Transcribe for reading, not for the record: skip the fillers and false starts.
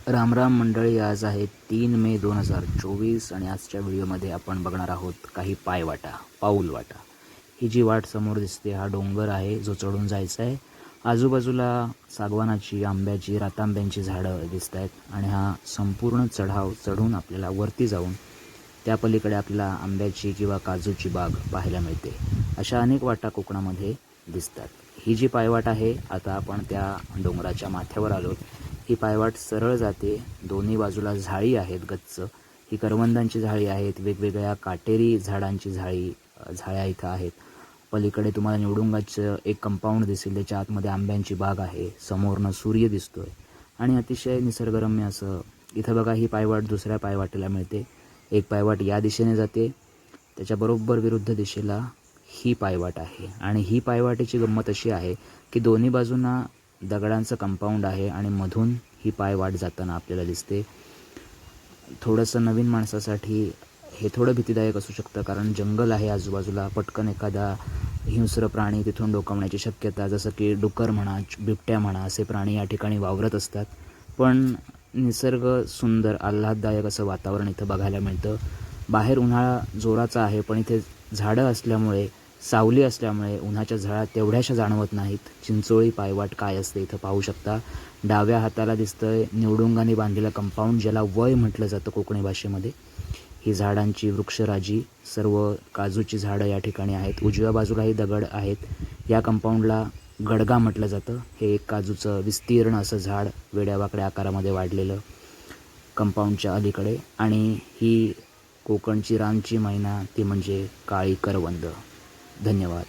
राम राम मंडळी, आज आहे 3 मे 2024 आणि आजच्या व्हिडिओमध्ये आपण बघणार आहोत काही पायवाटा, पाऊलवाटा. ही जी वाट समोर दिसते हा डोंगर आहे जो चढून जायचा आहे. आजूबाजूला सागवानाची, आंब्याची, रातांब्यांची झाडं दिसत आहेत आणि हा संपूर्ण चढाव चढून आपल्याला वरती जाऊन त्या पलीकडे आपल्याला आंब्याची किंवा काजूची बाग पाहायला मिळते. अशा अनेक वाटा कोकणामध्ये दिसतात. ही जी पायवाट आहे, आता आपण त्या डोंगराच्या माथ्यावर आलो. ही पायवाट सरळ जाते, दोन्ही बाजूला झाडी आहेत गच्च. ही करवंदांची झाडी आहेत, वेगवेगळ्या काटेरी झाडांची झाड्या इथं आहेत. पलीकडे तुम्हाला निवडुंगाचं एक कंपाऊंड दिसेल, त्याच्या आतमध्ये आंब्यांची बाग आहे. समोरनं सूर्य दिसतोय आणि अतिशय निसर्गरम्य असं इथं बघा. ही पायवाट दुसऱ्या पायवाटेला मिळते. एक पायवाट या दिशेने जाते, त्याच्याबरोबर विरुद्ध दिशेला ही पायवाट आहे. आणि ही पायवाटेची गंमत अशी आहे की दोन्ही बाजूंना दगडांचं कंपाऊंड आहे आणि मधून ही पायवाट जाताना आपल्याला दिसते. थोडंसं नवीन माणसासाठी हे थोडं भीतीदायक असू शकतं, कारण जंगल आहे आजूबाजूला. पटकन एखादा हिंस्र प्राणी तिथून डोकावण्याची शक्यता, जसं की डुकर म्हणा, बिबट्या म्हणा, असे प्राणी या ठिकाणी वावरत असतात. पण निसर्ग सुंदर, आल्हाददायक असं वातावरण इथं बघायला मिळतं. बाहेर उन्हाळा जोराचा आहे, पण इथे झाडं असल्यामुळे, सावली असल्यामुळे उन्हाच्या झळा तेवढ्याशा जाणवत नाहीत. चिंचोळी पायवाट काय असते इथं पाहू शकता. डाव्या हाताला दिसतंय निवडुंगाने बांधलेलं कंपाऊंड, ज्याला वय म्हटलं जातं कोकणी भाषेमध्ये. ही झाडांची वृक्षराजी, सर्व काजूची झाडं या ठिकाणी आहेत. उजव्या बाजूलाही दगड आहेत. या कंपाऊंडला गडगा म्हटलं जातं. हे एक काजूचं विस्तीर्ण असं झाड, वेड्यावाकड्या आकारामध्ये वाढलेलं, कंपाऊंडच्या अलीकडे. आणि ही कोकणची रानची मैना, ती म्हणजे काळी करवंद. धन्यवाद.